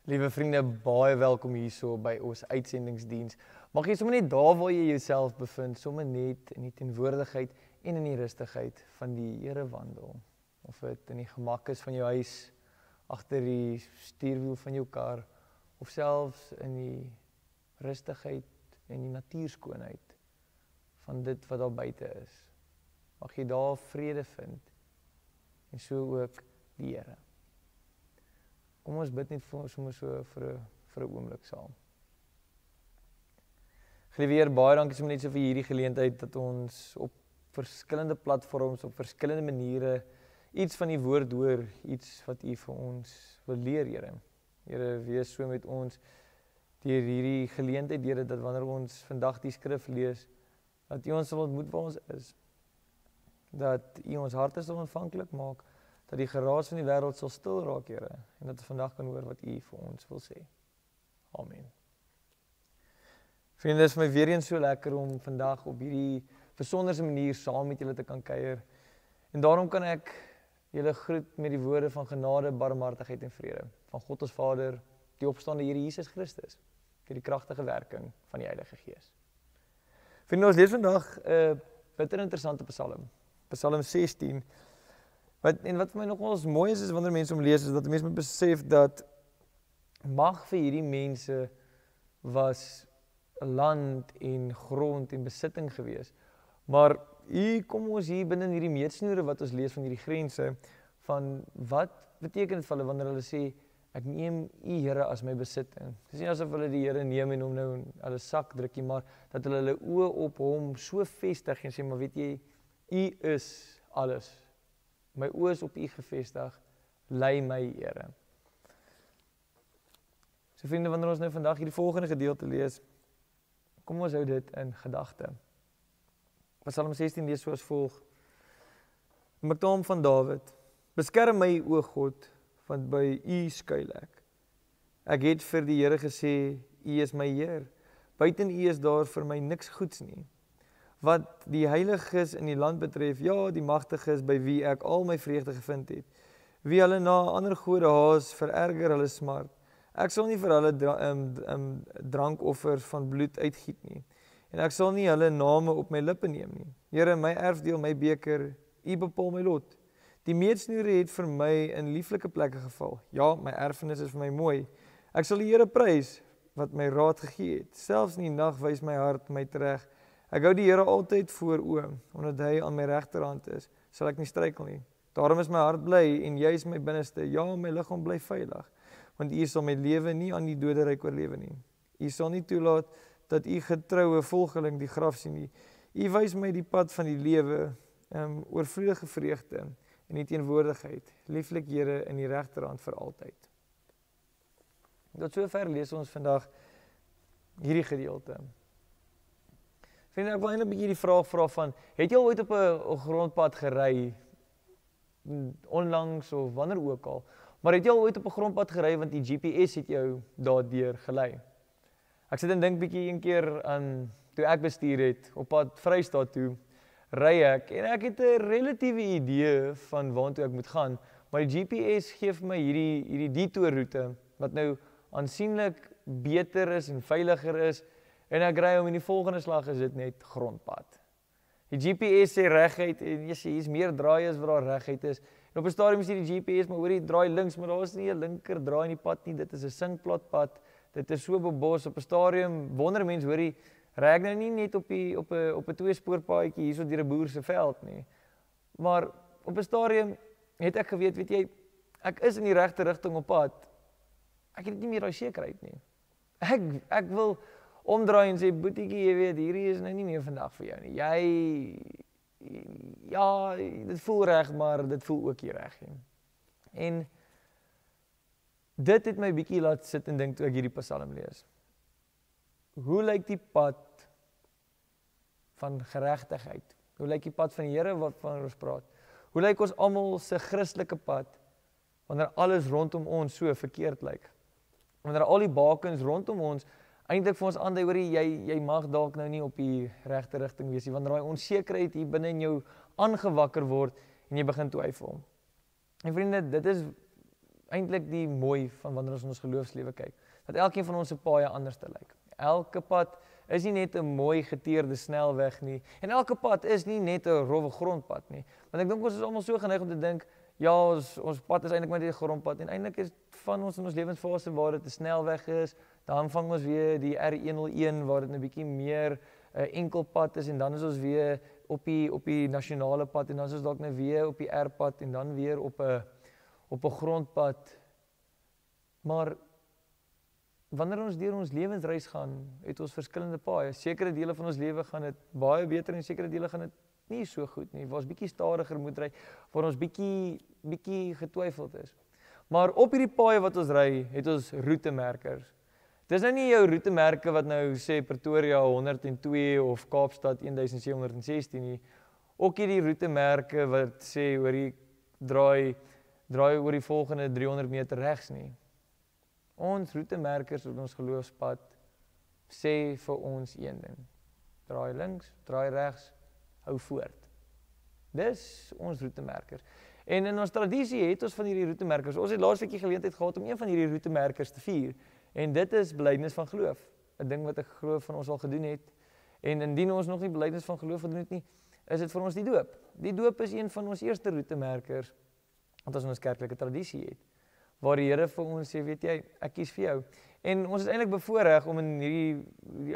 Liewe vriende, baie welkom hierso by ons uitsendingsdiens. Mag jy sommer net daar waar jy jouself bevind, sommer net in die teenwoordigheid en in die rustigheid van die Here wandel. Of dit in die gemak is van jou huis, agter die stuurwiel van jou kar, of selfs in die rustigheid en die natuurskoonheid van dit wat daar buite is. Mag jy daar vrede vind en so ook die Here. Kom ons bid net sommer so vir 'n oomblik saam. Geliefde Heer, baie dankie sommer net so vir hierdie geleentheid dat ons op verskillende platforms, op verskillende maniere iets van die woord hoor, iets wat U vir ons wil leer, Here. Here, wees so met ons deur hierdie geleentheid, Here, dat wanneer ons vandag die skrif lees, dat U ons sal ontmoet waar ons is. Dat U ons harte sal ontvanklik maak, dat die geraas van die wêreld sal stil raak, Here, en dat ons vandag kan hoor wat U vir ons wil sê. Amen. Vriende, dit is vir my weer eens so lekker om vandag op hierdie besonderse manier saam met julle te kan kuier. En daarom kan ek julle groet met die woorde van genade, barmhartigheid en vrede van God ons Vader, die opstaande Here Jesus Christus, deur die kragtige werking van die Heilige Gees. Vriende, ons lees vandag 'n bitter interessante Psalm, Psalm 16. Wat vir my nogals mooi is wanneer mense hom lees, is dat mense moet besef dat mag vir hierdie mense was 'n land en grond en besitting gewees. Maar hier kom ons hier binne hierdie meetsnoere wat ons lees van hierdie grense, van wat beteken dit vir hulle wanneer hulle sê, ek neem U Here as my besitting. Dis nie asof hulle die Here neem en hom nou in hulle sak druk nie, maar dat hulle oë op hom so vestig en sê, maar weet jy, U is alles. My oë is op U gefestig, lei my Here. So vriende, wanneer ons nou vandag hierdie volgende gedeelte lees, kom ons hou dit in gedagte. Psalm 16 lees soos volg: Miktaam van Dawid: Beskerm my, o God, want by U skuil ek. Ek het vir die Here gesê, U is my Heer. Buiten U is daar vir my niks goeds nie. Wat die heiliges in die land betref, ja, die magtiges by wie ek al my vreugde gevind het. Wie hulle na ander gode haas, vererger hulle smart. Ek sal nie vir hulle drankoffers van bloed uitgiet nie. En ek sal nie hulle name op my lippe neem nie. Here, my erfdeel, my beker, U bepaal my lot. Die meetsnoere het vir my in lieflike plekke geval. Ja, my erfenis is vir my mooi. Ek sal die Here prys wat my raad gegee het. Selfs in die nag wys my hart my reg. Ek hou die Here altyd voor oë, omdat hy aan my regterhand is, sal ek nie struikel nie. Daarom is my hart bly en jy is my binneste. Ja, my liggaam bly veilig, want U sal my lewe nie aan die doderyk oorlewe nie. U sal nie toelaat dat U getroue volgeling die graf sien nie. U wys my die pad van die lewe, oorvloedige vreugde en die teenwoordigheid. Lieflik Here in die regterhand vir altyd. Tot sover lees ons vandag hierdie gedeelte. Vriende, ek wil eintlik 'n bietjie die vraag vra van, het jy al ooit op 'n grondpad gery, onlangs of wanneer ook al, maar het jy al ooit op 'n grondpad gery want die GPS het jou daardeur gelei? Ek sit en dink bietjie een keer aan toe ek bestuur het op pad Vrystaat toe, ry ek en ek het 'n relatiewe idee van waartoe ek moet gaan, maar die GPS gee vir my hierdie detourroete wat nou aansienlik beter is en veiliger is. En ek ry om in die volgende slag is dit net grondpad. Die GPS sê reguit en jy sê hier's meer draaie as wat daar reguit is. En op 'n stadium sê die GPS maar hoor jy draai links, maar daar is nie 'n linker draai in die pad nie. Dit is 'n singplatpad. Dit is so bebos op 'n stadium. Wonder mense hoor jy ry ek nou nie net op 'n tweespoorpaadjie hierso deur 'n boer se veld nie. Maar op 'n stadium het ek geweet, weet jy, ek is in die regte rigting op pad. Ek het nie meer daai sekerheid nie. Ek wil omdraai en sê, boetiekie, jy weet, hierdie is nou nie meer vandag vir jou nie. Ja, dit voel reg, maar dit voel ook nie reg nie. En dit het my bietjie laat sit en dink toe ek hierdie Psalm lees. Hoe lyk die pad van geregtigheid? Hoe lyk die pad van die Here waarvan ons praat? Hoe lyk ons almal se Christelike pad wanneer alles rondom ons so verkeerd lyk? Wanneer al die bakens rondom ons eintlik vir ons aandui, hoor jy mag dalk nou nie op die regte rigting wees nie, wanneer daai onsekerheid hier binne in jou aangewakker word en jy begin twyfel. En vriende, dit is eintlik die mooi van wanneer ons geloofslewe kyk. Dat elkeen van ons se paaie anders te lyk. Elke pad is nie net 'n mooi geteerde snelweg nie. En elke pad is nie net 'n rowwe grondpad nie. Want ek dink ons is almal so geneig om te dink, ja, ons pad is eintlik maar net 'n grondpad en eintlik is van ons in ons lewensfase waar dit 'n snelweg is, dan vang ons weer die R101 waar dit 'n bietjie meer 'n enkelpad is en dan is ons weer op die nasionale pad en dan is ons dalk net weer op die R-pad en dan weer op 'n grondpad. Maar wanneer ons deur ons lewensreis gaan, het ons verskillende paaie. Sekere dele van ons lewe gaan dit baie beter en sekere dele gaan dit nie so goed nie. Waar ons bietjie stadiger moet ry, waar ons bietjie getwyfeld is. Maar op hierdie paaie wat ons ry, het ons roetemerkers. Dis nou nie jou roetemerke wat nou sê Pretoria 102 of Kaapstad 1716 nie. Ook hierdie roetemerke wat sê oor die draai oor die volgende 300 meter regs nie. Ons roetemerkers op ons geloofspad sê vir ons een ding. Draai links, draai regs, hou voort. Dis ons roetemerkers. En in ons tradisie het ons van hierdie roetemerkers. Ons het laasweek die geleentheid gehad om een van hierdie roetemerkers te vier. En dit is belydenis van geloof. 'n Ding wat ek glo van ons al gedoen het. En indien ons nog nie belydenis van geloof gedoen het nie, is dit vir ons die doop. Die doop is een van ons eerste roetemerkers wat ons in ons kerklike tradisie het. Waar die Here vir ons sê, weet jy, ek kies vir jou. En ons is eintlik bevoorreg om in die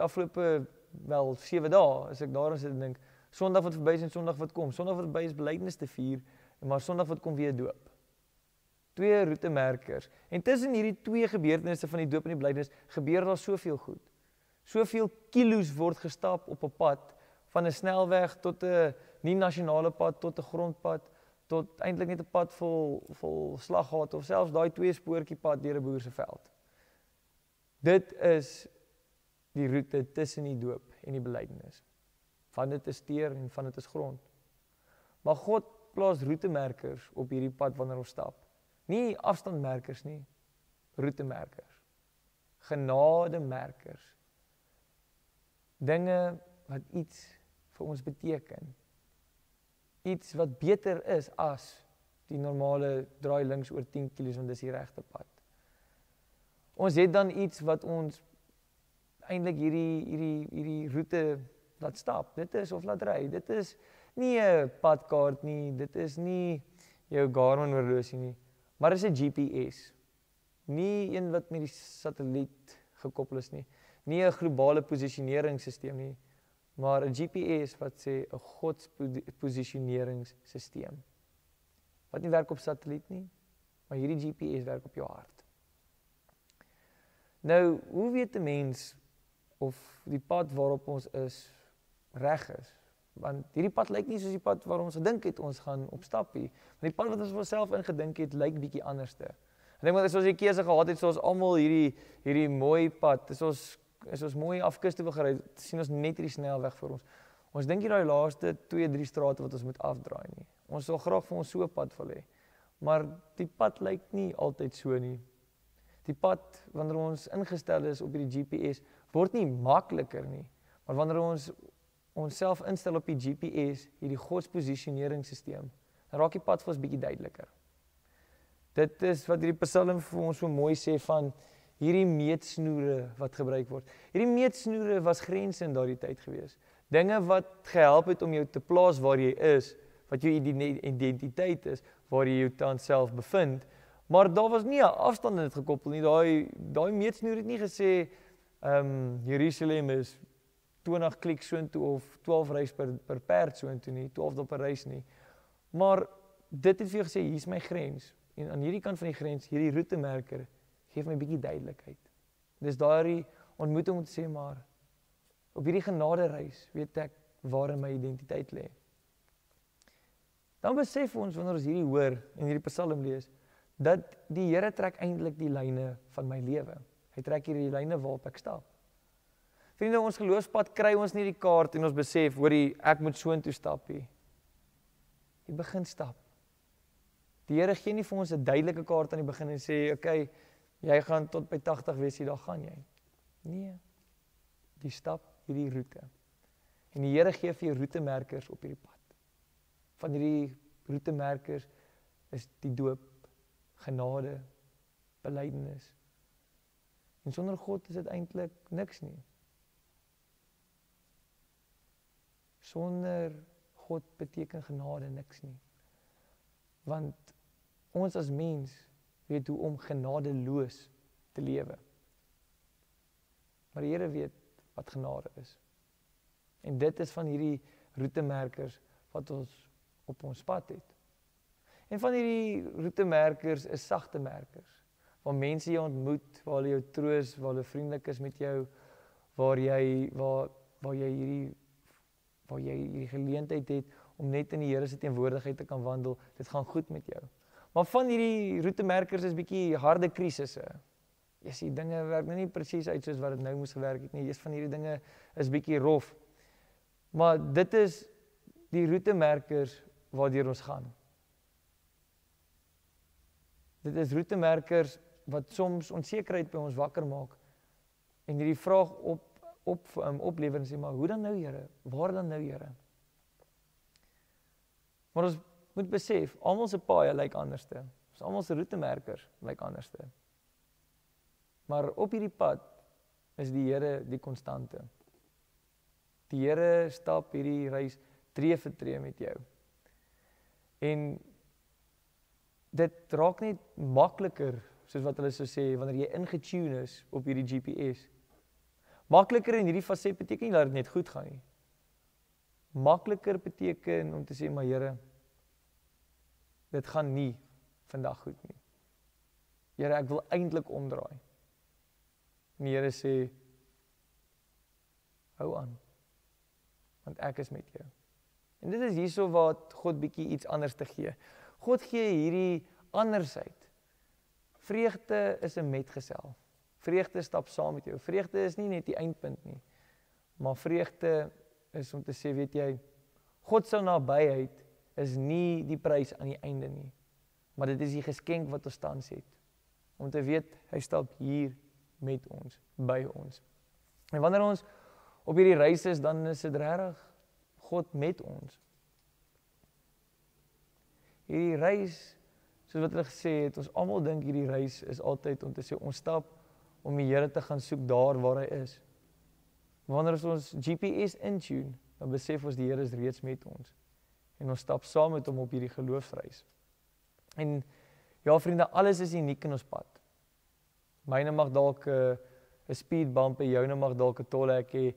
afgelope 7 dae, as ek daarin sit en dink, Sondag wat verby is en Sondag wat kom. Sondag wat verby is belydenis te vier, maar Sondag wat kom weer doop. 2 roetemerkers. En tussen hierdie 2 gebeurtenisse van die doop en die belydenis gebeur daar soveel goed. Soveel kilos word gestap op 'n pad, van 'n snelweg tot 'n nie nasionale pad tot 'n grondpad, tot eintlik net 'n pad vol slaggate of selfs daai 2 spoortjie pad deur 'n boer se veld. Dit is die roete tussen die doop en die belydenis. Van dit is teer en van dit is grond. Maar God plaas roetemerkers op hierdie pad wanneer ons stap. Nie afstandmerkers nie, roetemerkers. Genademerkers. Dinge wat iets vir ons beteken. Iets wat beter is as die normale draai links oor 10 km want dis die regte pad. Ons het dan iets wat ons eintlik hierdie roete laat stap. Dit is of laat ry. Dit is nie 'n padkaart nie, dit is nie jou Garmin horlosie nie, maar dit is 'n GPS. Nie een wat met die satelliet gekoppel is nie. Nie 'n globale posisioneringsstelsel nie, maar 'n GPS wat sê 'n godsposisioneringsstelsel. Wat nie werk op satelliet nie, maar hierdie GPS werk op jou hart. Nou, hoe weet 'n mens of die pad waarop ons is reg is? Want hierdie pad lyk nie soos die pad waar ons gedink het ons gaan opstap nie. Want die pad wat ons vir onsself ingedink het, lyk bietjie anderste. Ek dink maar as ons die keuse gehad het, soos almal hierdie mooi pad, as ons mooi afkuste wil gery, sien ons net hierdie snelweg vir ons. Ons dink hier daai laaste 2-3 strate wat ons moet afdraai nie. Ons sal graag vir ons so 'n pad wil hê. Maar die pad lyk nie altyd so nie. Die pad, wanneer ons ingestel is op hierdie GPS, word nie makliker nie. Maar wanneer ons onsself instel op die GPS, hierdie godsposisioneringsstelsel, dan raak die pad vir ons bietjie duideliker. Dit is wat hierdie Psalm vir ons so mooi sê van hierdie meetsnoere wat gebruik word. Hierdie meetsnoere was grense in daardie tyd gewees. Dinge wat gehelp het om jou te plaas waar jy is, wat jou identiteit is, waar jy jou tans self bevind. Maar daar was nie 'n afstand in dit gekoppel nie. Daai meetsnoer het nie gesê Jerusalem is 20 klik soontoe of 12 reis per perd soontoe nie, 12 op 'n reis nie. Maar dit het vir jou gesê, hier is my grens. En aan hierdie kant van die grens, hierdie roetemerker, geef my 'n bietjie duidelikheid. Dis daardie ontmoeting om te sê, maar op hierdie genadereis weet ek waar my identiteit lê. Dan besef ons wanneer ons hierdie hoor en hierdie Psalm lees, dat die Here trek eintlik die lyne van my lewe. Hy trek hierdie lyne waarop ek stap. Vriende, ons geloofspad kry ons nie die kaart en ons besef, hoorie, ek moet soontoe stap nie. Jy begin stap. Die Here gee nie vir ons 'n duidelike kaart aan die begin en sê, okay, jy gaan tot by 80 wees, daar gaan jy. Nee, jy stap hierdie roete. En die Here gee vir jou roetemerkers op hierdie pad. Van hierdie roetemerkers is die doop, genade belydenis. En sonder God is dit eintlik niks nie. Sonder God beteken genade niks nie. Want ons as mens weet hoe om genadeloos te lewe. Maar die Here weet wat genade is. En dit is van hierdie roetemerkers wat ons op ons pad het. En van hierdie roetemerkers is sagte merkers, waar mense jou ontmoet, waar hulle jou troos, waar hulle vriendelik is met jou, waar jy hierdie geleentheid het om net in die Here se teenwoordigheid te kan wandel, dit gaan goed met jou. Maar van hierdie roetemerkers is bietjie harde krisisse. Die dinge werk nou nie presies uit soos wat dit nou moes gewerk het nie. Eers van hierdie dinge is bietjie rof. Maar dit is die roetemerkers waardeur ons gaan. Dit is roetemerkers wat soms onsekerheid by ons wakker maak en hierdie vraag oplewer en sê, maar hoe dan nou, Here? Waar dan nou, Here? Maar ons moet besef, almal se paaie lyk anderste. Almal se roetemerkers lyk anderste. Maar op hierdie pad is die Here die konstante. Die Here stap hierdie reis tree vir tree met jou. En dit raak net makliker, soos wat hulle so sê, wanneer jy ingetune is op hierdie GPS. Makliker in hierdie faset beteken nie dat dit net goed gaan nie. Makliker beteken om te sê, maar Here, dit gaan nie vandag goed nie. Here, ek wil eintlik omdraai. En die Here sê, hou aan, want ek is met jou. En dit is hierso wat God bietjie iets anders te gee. God gee hierdie andersheid. Vreugde is 'n metgesel. Vreugde stap saam met jou. Vreugde is nie net die eindpunt nie. Maar vreugde is om te sê, weet jy, God se nabyheid is nie die prys aan die einde nie. Maar dit is die geskenk wat ons tans het. Om te weet, hy stap hier met ons, by ons. En wanneer ons op hierdie reis is, dan is dit regtig God met ons. Hierdie reis, soos wat hulle gesê het, ons almal dink hierdie reis is altyd om te sê, ons stap om die Here te gaan soek daar waar hy is. Wanneer ons GPS intune, dan besef ons die Here is reeds met ons. En ons stap saam met hom op hierdie geloofsreis. En ja vriende, alles is uniek in ons pad. Myne mag dalk 'n speed bump hê, joune mag dalk 'n tolhek hê,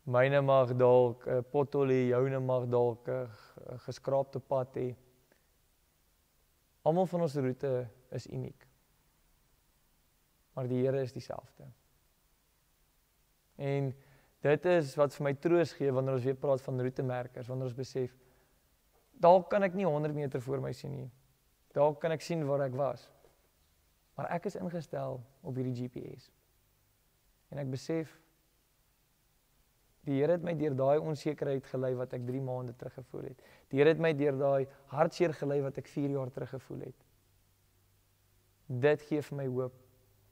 myne mag dalk 'n pothol hê, joune mag dalk 'n geskraapte pad hê. Almal van ons roete is uniek. Maar die Here is dieselfde. En dit is wat vir my troos gee wanneer ons weer praat van roetemerkers, wanneer ons besef, dalk kan ek nie 100 meter voor my sien nie. Dalk kan ek sien waar ek was. Maar ek is ingestel op hierdie GPS. En ek besef, die Here het my deur daai onsekerheid gelei wat ek 3 maande terug gevoel het. Die Here het my deur daai hartseer gelei wat ek 4 jaar terug gevoel het. Dit gee vir my hoop.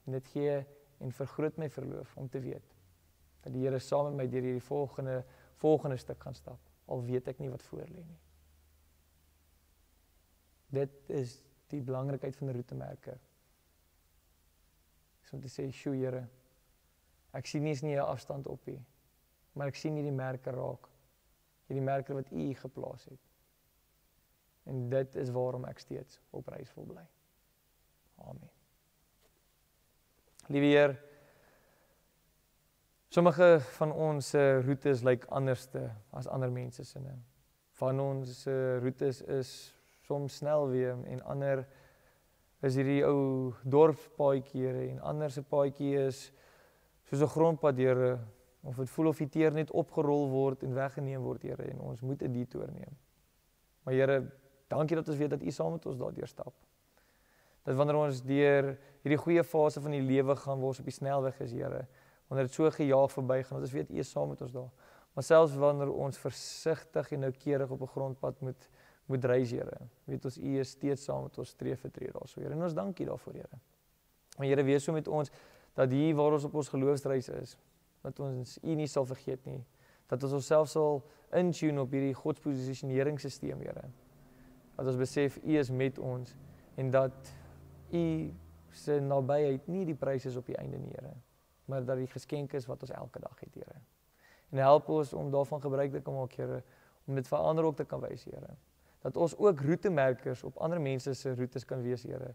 En dit gee en vergroot my verloof om te weet dat die Here saam met my deur hierdie volgende stuk gaan stap. Al weet ek nie wat voor lê nie. Dit is die belangrikheid van 'n roetemerker. Om te sê, "Sjoe Here, ek sien nie eens 'n afstand op nie, maar ek sien hierdie merke raak. Hierdie merke wat U geplaas het. En dit is waarom ek steeds op reis wil bly." Amen. Liewe Heer, sommige van ons roetes lyk anderste as ander mense se. Van ons roetes is soms snelweë en ander is hierdie ou dorpspaadjie en ander se paadjie is soos 'n grondpad, Here, of dit voel of die teer net opgerol word en weggeneem word, Here, en ons moet 'n detour neem. Maar Here, dankie dat ons weet dat U saam met ons daardeur stap. Dat wanneer ons deur hierdie goeie fase van die lewe gaan, waar ons op die snelweg is, Here, wanneer dit so gejaag verbygaan, dat ons weet U is saam met ons daar. Maar selfs wanneer ons versigtig en noukeurig op 'n grondpad moet reis, Here, weet ons U is steeds saam met ons tree vir tree daarso, Here. En ons dankie daarvoor, Here. Maar Here, wees so met ons dat hier waar ons op ons geloofsreis is, dat ons U nie sal vergeet nie, dat ons onsself sal intune op hierdie godsposisioneringssysteem, Here. Dat ons besef U is met ons en dat U se nabyheid nie die prys is op die einde nie, Here, maar dat die geskenk is wat ons elke dag het, Here. En help ons om daarvan gebruik te kan maak, Here, om dit vir ander ook te kan wys, Here. Dat ons ook roetemerkers op ander mense se roetes kan wees, Here.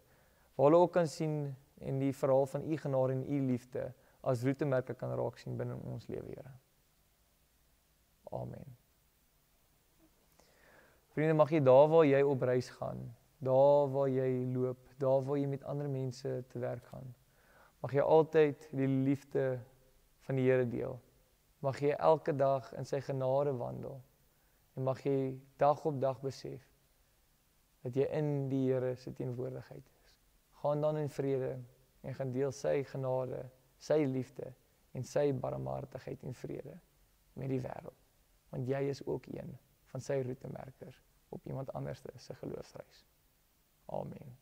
Waar hulle ook kan sien en die verhaal van u genade en u liefde as roetemerke kan raak sien binne ons lewe, Here. Amen. Vriende, mag jy daar waar jy op reis gaan, daar waar jy loop, daar waar jy met ander mense te werk gaan, mag jy altyd die liefde van die Here deel. Mag jy elke dag in sy genade wandel en mag jy dag op dag besef dat jy in die Here se teenwoordigheid is. Gaan dan in vrede en gaan deel sy genade, sy liefde en sy barmhartigheid en vrede met die wêreld. Want jy is ook een van sy roetemerkers op iemand anders se geloofsreis. Amen.